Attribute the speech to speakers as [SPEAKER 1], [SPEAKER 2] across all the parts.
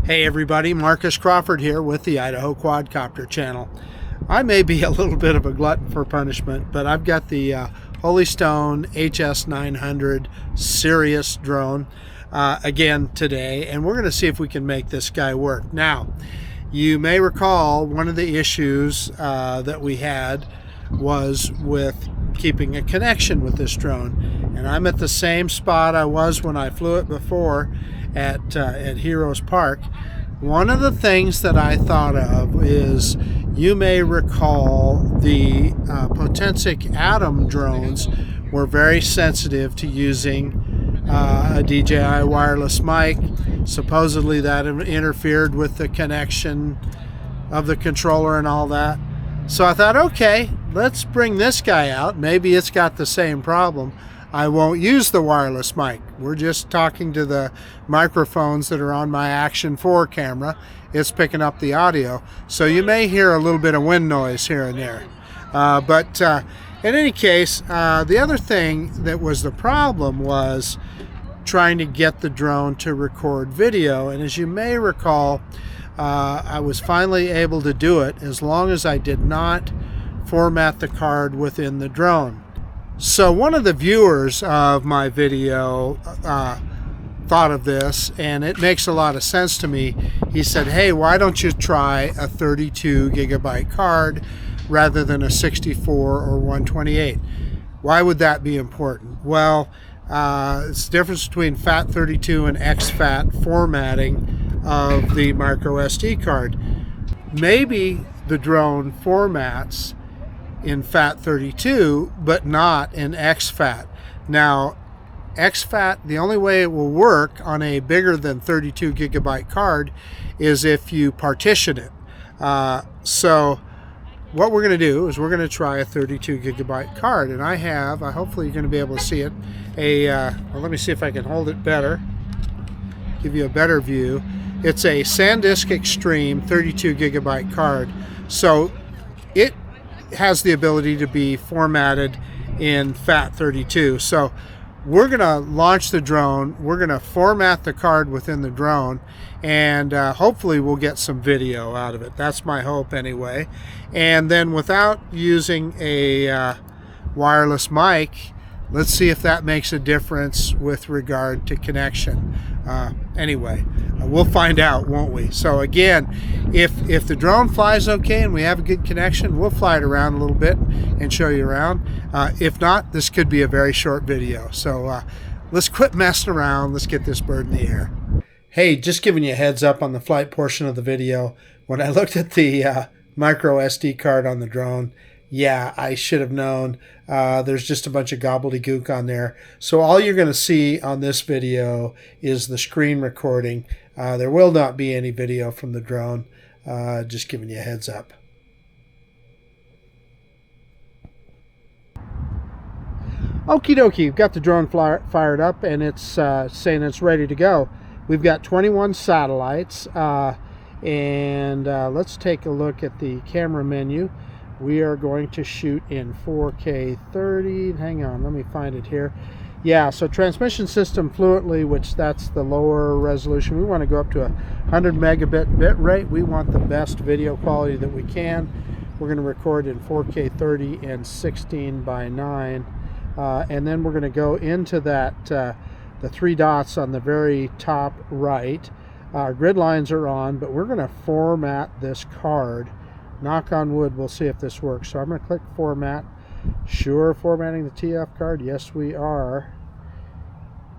[SPEAKER 1] Hey everybody, Marcus Crawford here with the Idaho Quadcopter channel. I may be a little bit of a glutton for punishment, but I've got the Holystone HS900 Sirius drone again today, and we're going to see if we can make this guy work. Now, you may recall one of the issues that we had was with keeping a connection with this drone, and I'm at the same spot I was when I flew it before at Heroes Park. One of the things that I thought of is, you may recall the Potensic Atom drones were very sensitive to using a DJI wireless mic. Supposedly that interfered with the connection of the controller and all that. So I thought, okay, let's bring this guy out. Maybe it's got the same problem. I won't use the wireless mic. We're just talking to the microphones that are on my Action 4 camera. It's picking up the audio. So you may hear a little bit of wind noise here and there. But in any case, the other thing that was the problem was trying to get the drone to record video. And as you may recall, I was finally able to do it as long as I did not format the card within the drone. So one of the viewers of my video thought of this, and it makes a lot of sense to me. He said, hey, why don't you try a 32 gigabyte card rather than a 64 or 128? Why would that be important? Well, it's the difference between FAT32 and exFAT formatting of the micro SD card. Maybe the drone formats in FAT32 but not in exFAT. Now, exFAT, the only way it will work on a bigger than 32 gigabyte card is if you partition it. So what we're going to do is we're going to try a 32 gigabyte card, and I hopefully you're going to be able to see it, well, let me see if I can hold it better, give you a better view. It's a SanDisk Extreme 32 gigabyte card. So it has the ability to be formatted in FAT32. So we're going to launch the drone, we're going to format the card within the drone, and hopefully we'll get some video out of it. That's my hope anyway. And then without using a wireless mic, let's see if that makes a difference with regard to connection. Anyway, we'll find out, won't we? So again, if the drone flies okay and we have a good connection, we'll fly it around a little bit and show you around. If not, this could be a very short video. So let's quit messing around. Let's get this bird in the air. Hey, just giving you a heads up on the flight portion of the video. When I looked at the micro SD card on the drone, yeah, I should have known. There's just a bunch of gobbledygook on there. So all you're going to see on this video is the screen recording. There will not be any video from the drone. Just giving you a heads up. Okie dokie, we've got the drone fired up, and it's saying it's ready to go. We've got 21 satellites, and let's take a look at the camera menu. We are going to shoot in 4K 30. Hang on, let me find it here. Yeah, so transmission system fluently, which that's the lower resolution. We want to go up to 100 megabit bit rate. We want the best video quality that we can. We're going to record in 4K 30 and 16:9. And then we're going to go into that, the three dots on the very top right. Our grid lines are on, but we're going to format this card. Knock on wood, we'll see if this works. So I'm going to click format. Sure, formatting the TF card. Yes, we are.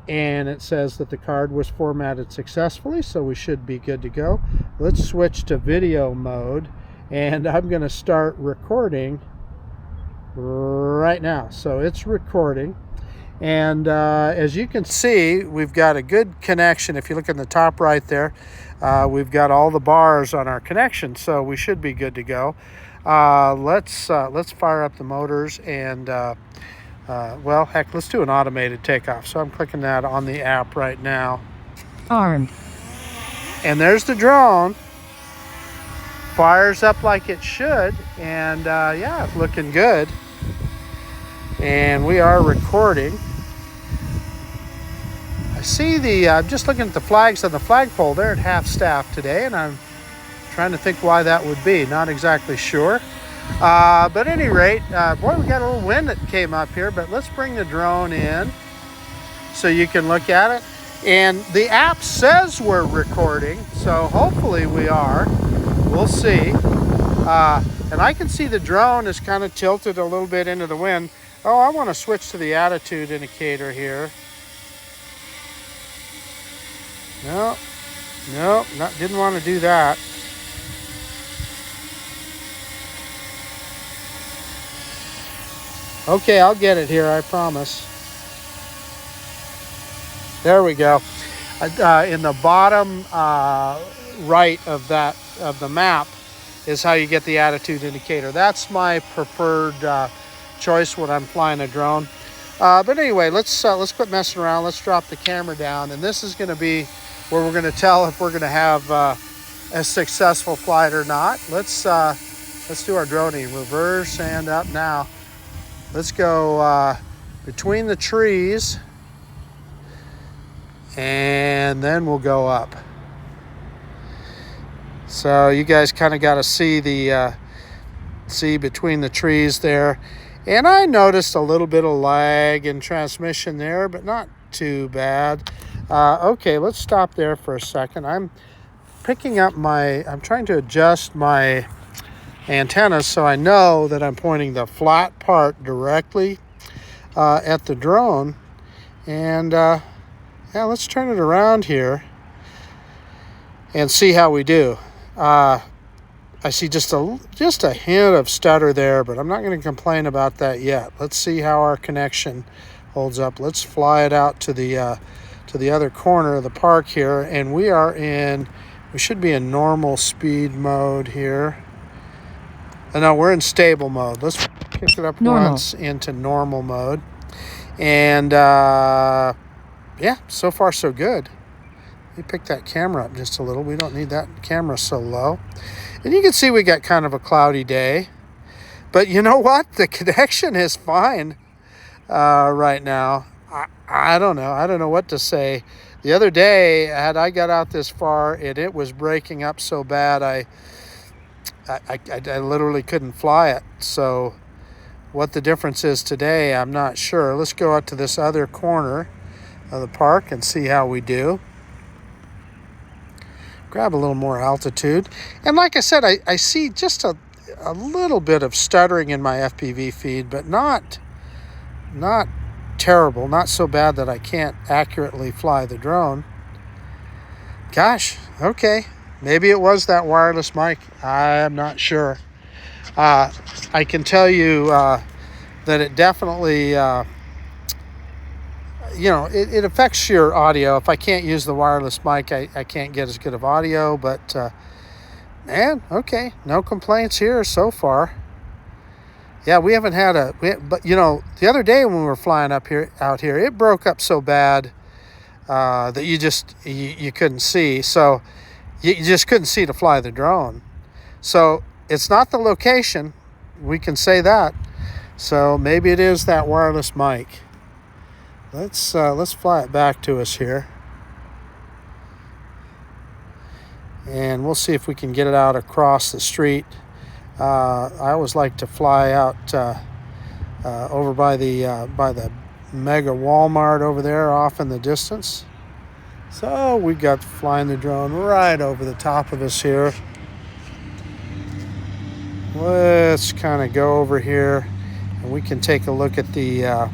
[SPEAKER 1] And it says that the card was formatted successfully, so we should be good to go. Let's switch to video mode, and I'm going to start recording right now. So it's recording, and as you can see, we've got a good connection. If you look in the top right there, we've got all the bars on our connection, so we should be good to go. Let's fire up the motors, and well, heck, let's do an automated takeoff. So I'm clicking that on the app right now.
[SPEAKER 2] Armed.
[SPEAKER 1] And there's the drone. Fires up like it should, and yeah, it's looking good. And we are recording. I see I'm just looking at the flags on the flagpole. They're at half staff today, and I'm trying to think why that would be. Not exactly sure. But at any rate, boy, we got a little wind that came up here, but let's bring the drone in so you can look at it. And the app says we're recording, so hopefully we are. We'll see. And I can see the drone is kind of tilted a little bit into the wind. Oh, I want to switch to the attitude indicator here. No, didn't want to do that. Okay, I'll get it here, I promise. There we go. In the bottom right of the map is how you get the attitude indicator. That's my preferred choice when I'm flying a drone. But anyway, let's quit messing around. Let's drop the camera down, and this is going to be where we're going to tell if we're going to have a successful flight or not. Let's do our droning. Reverse and up now. Let's go between the trees, and then we'll go up. So you guys kind of got to see between the trees there. And I noticed a little bit of lag in transmission there, but not too bad. Okay, let's stop there for a second. I'm trying to adjust my antennas so I know that I'm pointing the flat part directly at the drone. And yeah, let's turn it around here and see how we do. I see just a hint of stutter there, but I'm not going to complain about that yet. Let's see how our connection holds up. Let's fly it out to the other corner of the park here, and we should be in normal speed mode here. No, we're in stable mode. Let's kick it up once into normal mode. And yeah, so far so good. Let me pick that camera up just a little. We don't need that camera so low. And you can see we got kind of a cloudy day. But you know what? The connection is fine right now. I don't know. I don't know what to say. The other day, had I got out this far and it was breaking up so bad, I literally couldn't fly it. So what the difference is today, I'm not sure. Let's go out to this other corner of the park and see how we do. Grab a little more altitude. And like I said, I see just a little bit of stuttering in my FPV feed, but not terrible, not so bad that I can't accurately fly the drone. Gosh, okay. Maybe it was that wireless mic. I'm not sure. I can tell you that it definitely, it affects your audio. If I can't use the wireless mic, I can't get as good of audio. But, man, okay. No complaints here so far. Yeah, we haven't had but the other day when we were flying out here, it broke up so bad that you couldn't see. So you just couldn't see to fly the drone. So it's not the location. We can say that. So maybe it is that wireless mic. Let's fly it back to us here. And we'll see if we can get it out across the street. I always like to fly out over by the mega Walmart over there off in the distance. So we got flying the drone right over the top of us here. Let's kind of go over here and we can take a look at the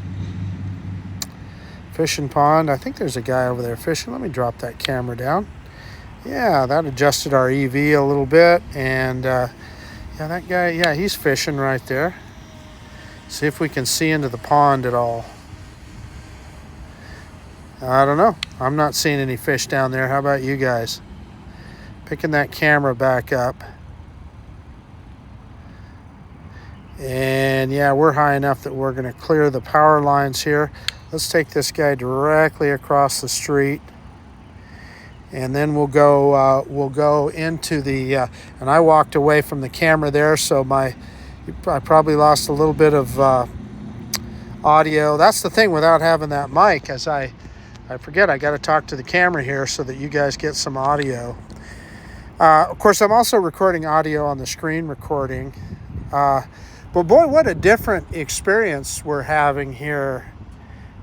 [SPEAKER 1] fishing pond. I think there's a guy over there fishing. Let me drop that camera down. Yeah, that adjusted our EV a little bit. And yeah, that guy, yeah, he's fishing right there. See if we can see into the pond at all. I don't know. I'm not seeing any fish down there. How about you guys? Picking that camera back up. And yeah, we're high enough that we're going to clear the power lines here. Let's take this guy directly across the street. And then we'll go into the, and I walked away from the camera there, so I probably lost a little bit of audio. That's the thing without having that mic. As I I forget, I got to talk to the camera here so that you guys get some audio. Of course, I'm also recording audio on the screen recording. But boy, what a different experience we're having here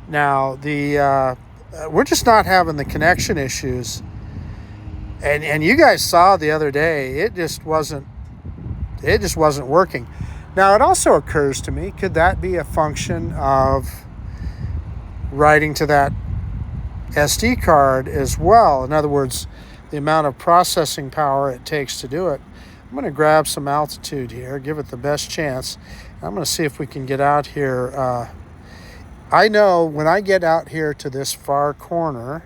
[SPEAKER 1] now. We're just not having the connection issues. And you guys saw the other day, it just wasn't working. Now, it also occurs to me, could that be a function of writing to that SD card as well? In other words, the amount of processing power it takes to do it. I'm going to grab some altitude here, give it the best chance. I'm going to see if we can get out here. I know when I get out here to this far corner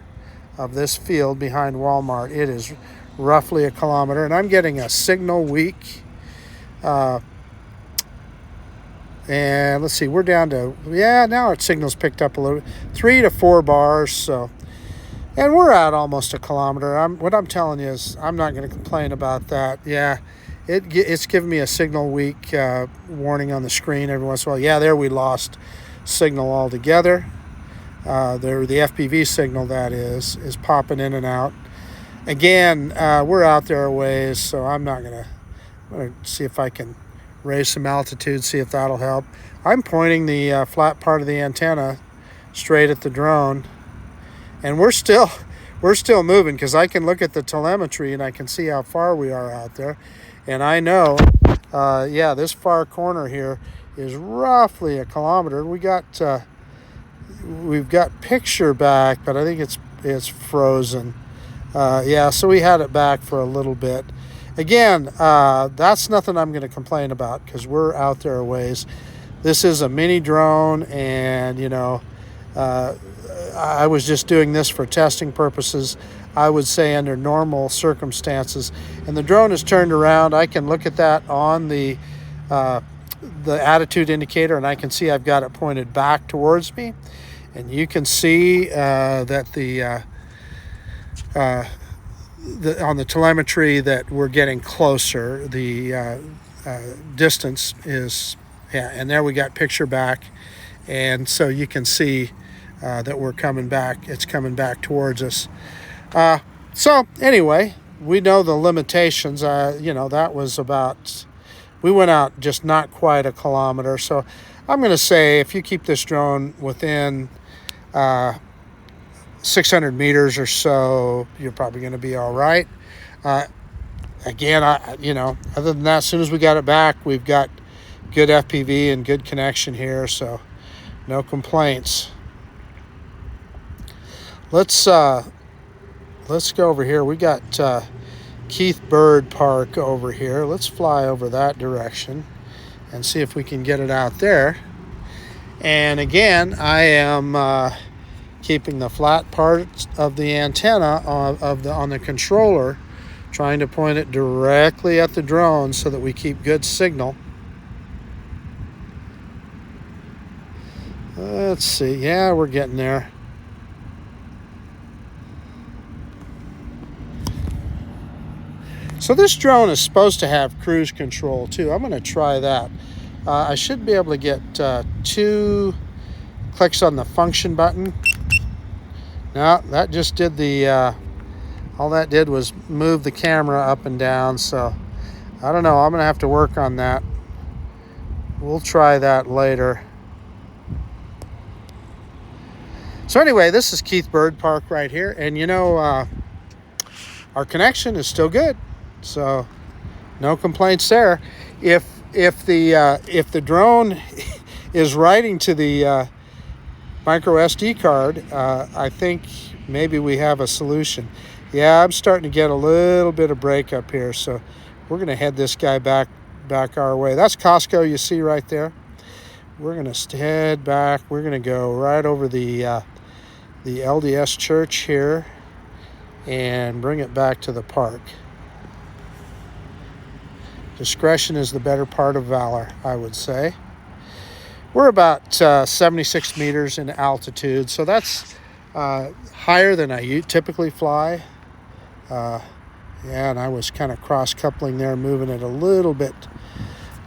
[SPEAKER 1] of this field behind Walmart, it is roughly a kilometer, and I'm getting a signal weak. And let's see, we're down to, now our signal's picked up a little bit, 3 to 4 bars. So, and we're at almost a kilometer. What I'm telling you is I'm not going to complain about that. Yeah, it's giving me a signal weak warning on the screen every once in a while. Yeah, there we lost signal altogether. The FPV signal, that is popping in and out. Again, we're out there a ways, so I'm going to see if I can raise some altitude, see if that'll help. I'm pointing the flat part of the antenna straight at the drone, and we're still moving, because I can look at the telemetry and I can see how far we are out there, and I know, this far corner here is roughly a kilometer. We've got picture back, but I think it's frozen. So we had it back for a little bit. Again, that's nothing I'm going to complain about, because we're out there a ways. This is a mini drone, and I was just doing this for testing purposes, I would say, under normal circumstances. And the drone is turned around. I can look at that on the attitude indicator, and I can see I've got it pointed back towards me. And you can see that on the telemetry that we're getting closer. The distance is, and there we got picture back, and so you can see that we're coming back. It's coming back towards us. So anyway, we know the limitations. That was about, we went out just not quite a kilometer. So I'm going to say if you keep this drone within 600 meters or so, you're probably going to be all right. Again, other than that, as soon as we got it back, we've got good FPV and good connection here, so no complaints. Let's go over here. We got Keith Bird Park over here. Let's fly over that direction and see if we can get it out there. And again, I am keeping the flat part of the antenna on the controller, trying to point it directly at the drone so that we keep good signal. Let's see. Yeah, we're getting there. So this drone is supposed to have cruise control too. I'm going to try that. I should be able to get 2 clicks on the function button. No, that just did all that did was move the camera up and down. So I don't know. I'm going to have to work on that. We'll try that later. So anyway, this is Keith Bird Park right here. And our connection is still good. So no complaints there. If the drone is writing to the micro SD card, I think maybe we have a solution. Yeah, I'm starting to get a little bit of breakup here, so we're going to head this guy back our way. That's Costco you see right there. We're going to head back. We're going to go right over the LDS church here and bring it back to the park. Discretion is the better part of valor, I would say. We're about 76 meters in altitude, so that's higher than I typically fly. And I was kind of cross-coupling there, moving it a little bit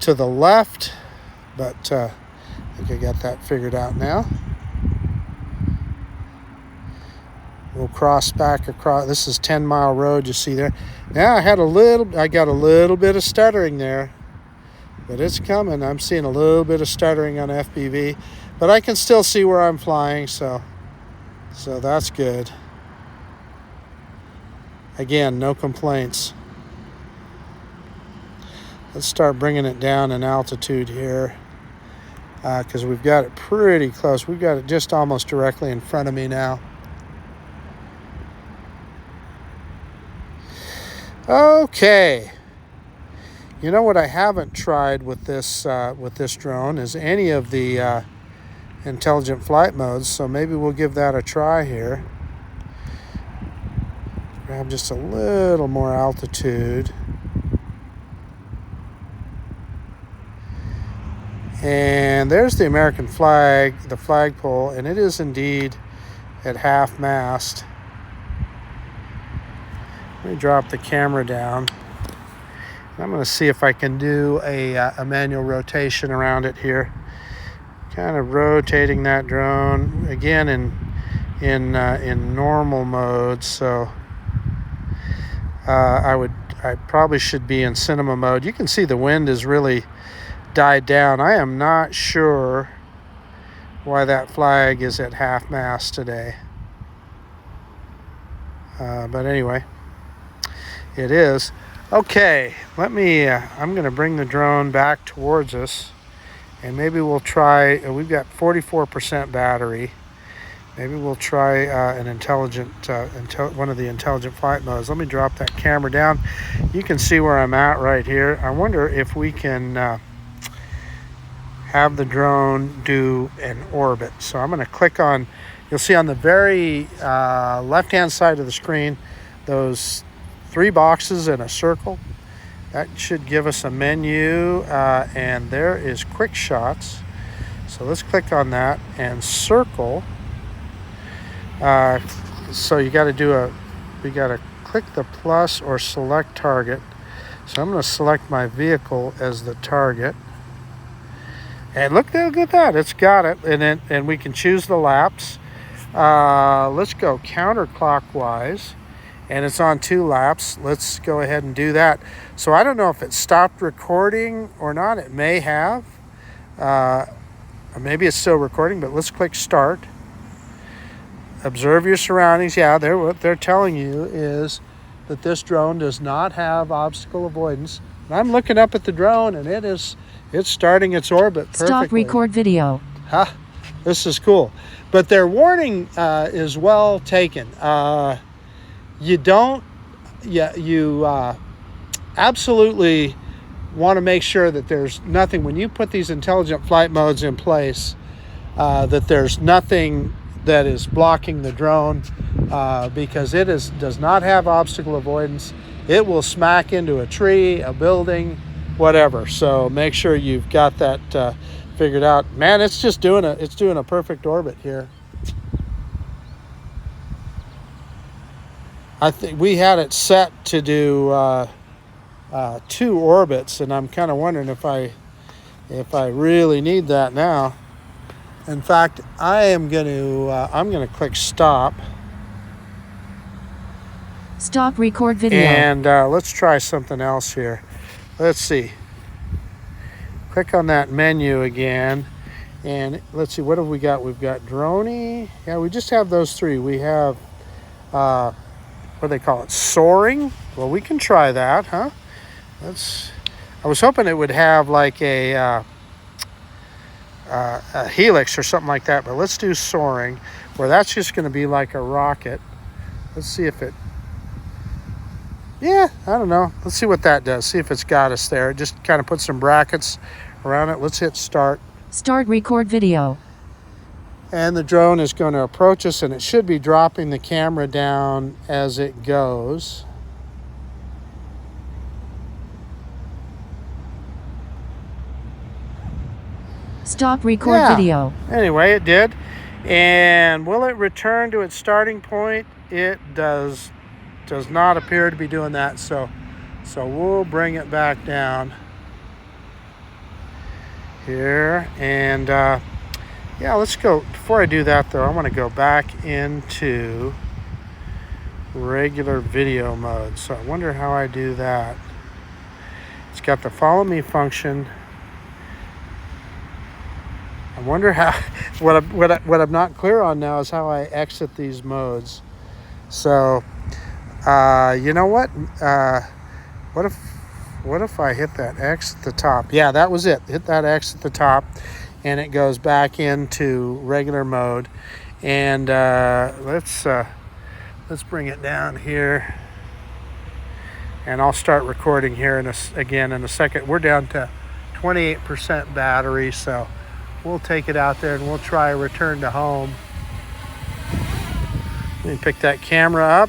[SPEAKER 1] to the left, but I think I got that figured out now. We'll cross back across. This is 10 Mile Road, you see there. Now I got a little bit of stuttering there, but it's coming. I'm seeing a little bit of stuttering on FPV, but I can still see where I'm flying, so that's good. Again, no complaints. Let's start bringing it down in altitude here, because we've got it pretty close. We've got it just almost directly in front of me now. Okay. You know what I haven't tried with this drone is any of the intelligent flight modes, so maybe we'll give that a try here. Grab just a little more altitude. And there's the American flag, the flagpole, and it is indeed at half mast. Let me drop the camera down. I'm going to see if I can do a manual rotation around it here. Kind of rotating that drone again in normal mode. So I probably should be in cinema mode. You can see the wind has really died down. I am not sure why that flag is at half mast today. But anyway, it is. Okay, I'm going to bring the drone back towards us, and maybe we'll try, we've got 44% battery. Maybe we'll try an one of the intelligent flight modes. Let me drop that camera down. You can see where I'm at right here. I wonder if we can have the drone do an orbit. So I'm going to click on, you'll see on the very left-hand side of the screen, those 3 boxes in a circle. That should give us a menu, and there is quick shots. So let's click on that and circle. So we got to click the plus or select target. So I'm going to select my vehicle as the target. And look at that, it's got it, and we can choose the laps. Let's go counterclockwise. And it's on 2 laps. Let's go ahead and do that. So I don't know if it stopped recording or not. It may have. Or maybe it's still recording, but let's click start. Observe your surroundings. Yeah, what they're telling you is that this drone does not have obstacle avoidance. And I'm looking up at the drone, and it's starting its orbit perfectly.
[SPEAKER 2] Stop record video.
[SPEAKER 1] This is cool. But their warning is well taken. You absolutely want to make sure that there's nothing, when you put these intelligent flight modes in place, that there's nothing that is blocking the drone, because it does not have obstacle avoidance. It will smack into a tree, a building, whatever. So make sure you've got that figured out. Man, it's doing a perfect orbit here. I think we had it set to do 2 orbits, and I'm kind of wondering if I really need that now. In fact, I'm going to click stop.
[SPEAKER 2] Stop record video.
[SPEAKER 1] And let's try something else here. Let's see. Click on that menu again, and let's see, what have we got? We've got droney. Yeah, we just have those 3. We have what do they call it? Soaring. Well, we can try that, huh? I was hoping it would have like a helix or something like that, but let's do soaring, where that's just going to be like a rocket. Let's see if it. Yeah, I don't know. Let's see what that does. See if it's got us there. It just kind of puts some brackets around it. Let's hit start.
[SPEAKER 2] Start record video.
[SPEAKER 1] And the drone is going to approach us, and it should be dropping the camera down as it goes.
[SPEAKER 2] Stop record video.
[SPEAKER 1] Anyway, it did. And will it return to its starting point? It does not appear to be doing that. So we'll bring it back down here, and yeah, let's go. Before I do that, though, I want to go back into regular video mode. So I wonder how I do that. It's got the follow me function. I wonder how, what I'm not clear on now is how I exit these modes. So, you know what? What if I hit that X at the top? Yeah, that was it. Hit that X at the top, and it goes back into regular mode. And let's bring it down here, and I'll start recording here again in a second. We're down to 28% battery, so we'll take it out there and we'll try a return to home. Let me pick that camera up.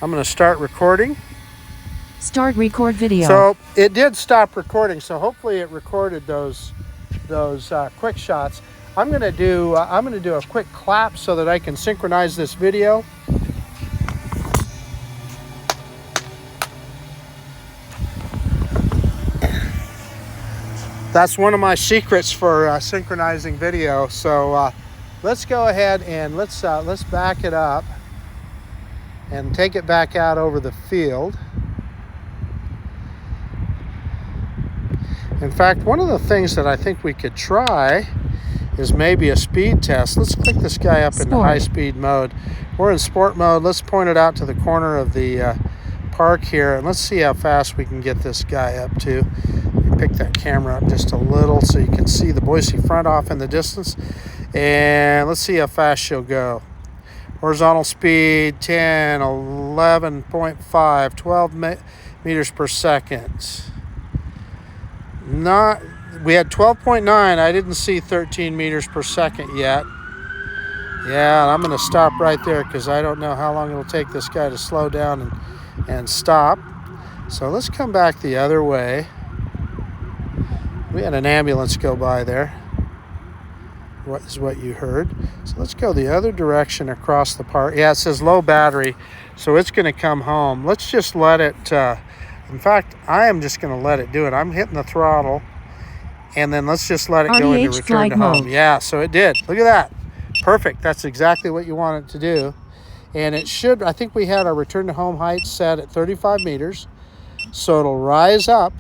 [SPEAKER 1] I'm going to start recording.
[SPEAKER 2] Start record video.
[SPEAKER 1] So it did stop recording, so hopefully it recorded those quick shots. I'm going to do a quick clap so that I can synchronize this video. That's one of my secrets for synchronizing video. So let's go ahead and let's back it up and take it back out over the field. In fact, one of the things that I think we could try is maybe a speed test. Let's click this guy up into high speed mode. We're in sport mode. Let's point it out to the corner of the park here, and let's see how fast we can get this guy up to. Pick that camera up just a little so you can see the Boise front off in the distance, and let's see how fast she'll go. Horizontal speed 10, 11.5, 12 meters per second. We had 12.9. I didn't see 13 meters per second yet. Yeah, I'm going to stop right there because I don't know how long it'll take this guy to slow down and stop. So let's come back the other way. We had an ambulance go by there. What is what you heard? So let's go the other direction across the park. Yeah, it says low battery, so it's going to come home. Let's just let it, in fact, I am just going to let it do it. I'm hitting the throttle, and then let's just let it go into return to home. Yeah, so it did. Look at that. Perfect. That's exactly what you want it to do. And it should, I think we had our return to home height set at 35 meters, so it'll rise up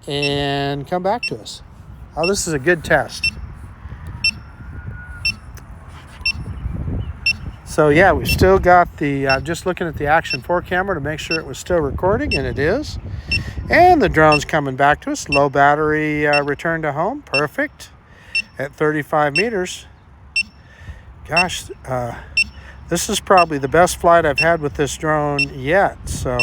[SPEAKER 1] and come back to us. Oh, this is a good test. So yeah, we've still got the, just looking at the Action 4 camera to make sure it was still recording, and it is. And the drone's coming back to us. Low battery return to home, perfect, at 35 meters. Gosh, this is probably the best flight I've had with this drone yet. So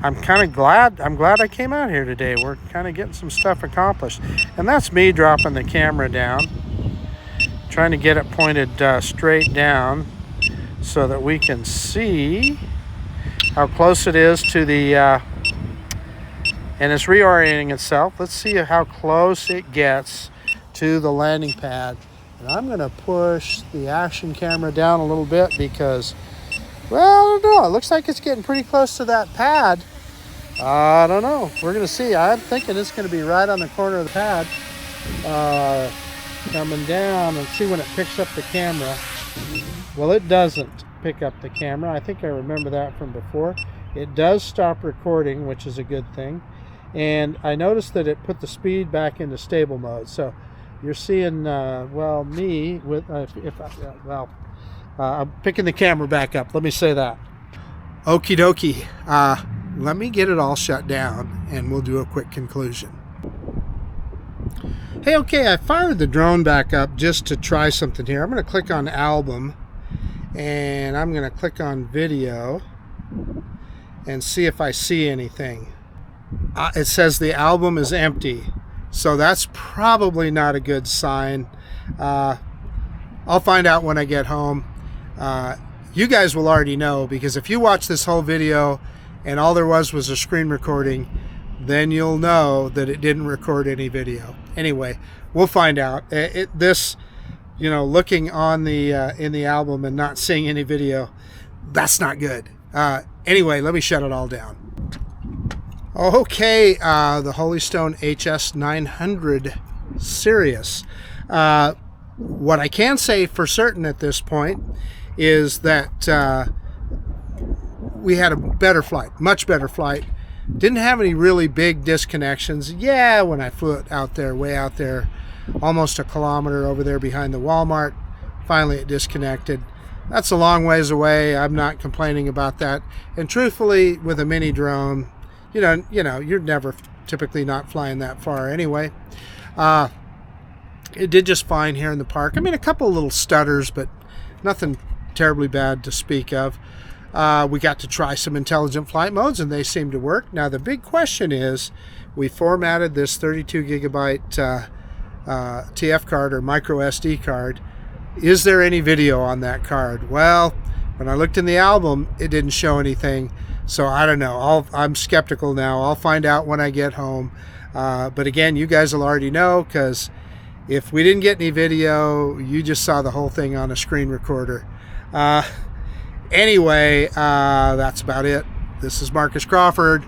[SPEAKER 1] I'm kind of glad I came out here today. We're kind of getting some stuff accomplished. And that's me dropping the camera down, trying to get it pointed straight down so that we can see how close it is to the, and it's reorienting itself. Let's see how close it gets to the landing pad. And I'm going to push the Action camera down a little bit because, well, I don't know. It looks like it's getting pretty close to that pad. I don't know. We're going to see. I'm thinking it's going to be right on the corner of the pad. Coming down. Let's see when it picks up the camera. Well, it doesn't pick up the camera. I think I remember that from before. It does stop recording, which is a good thing. And I noticed that it put the speed back into stable mode. So you're seeing, well, me with, I'm picking the camera back up. Let me say that. Okie dokie. Let me get it all shut down and we'll do a quick conclusion. Hey, okay, I fired the drone back up just to try something here. I'm going to click on album and I'm going to click on video and see if I see anything. It says the album is empty, so that's probably not a good sign. I'll find out when I get home. You guys will already know, because if you watch this whole video and all there was a screen recording, then you'll know that it didn't record any video. Anyway, we'll find out. This, you know, looking on the in the album and not seeing any video, that's not good. Anyway, let me shut it all down. Okay, the Holystone HS900 Sirius. What I can say for certain at this point is that we had a better flight, much better flight. Didn't have any really big disconnections. Yeah, when I flew it out there, way out there, almost a kilometer over there behind the Walmart, finally it disconnected. That's a long ways away. I'm not complaining about that. And truthfully, with a mini drone, you know, you're never typically not flying that far anyway. It did just fine here in the park. I mean, a couple of little stutters, but nothing terribly bad to speak of. We got to try some intelligent flight modes, and they seem to work. Now, the big question is, we formatted this 32 gigabyte TF card or micro SD card. Is there any video on that card? Well, when I looked in the album, it didn't show anything. So I don't know. I'm skeptical now. I'll find out when I get home. But again, you guys will already know, because if we didn't get any video, you just saw the whole thing on a screen recorder. Anyway, that's about it. This is Marcus Crawford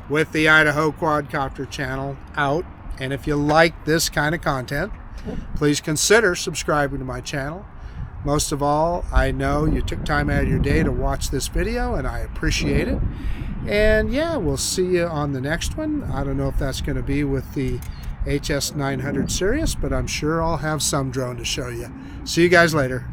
[SPEAKER 1] with the Idaho Quadcopter channel out. And if you like this kind of content, please consider subscribing to my channel. Most of all, I know you took time out of your day to watch this video, and I appreciate it. And yeah, we'll see you on the next one. I don't know if that's going to be with the HS900 Sirius, but I'm sure I'll have some drone to show you. See you guys later.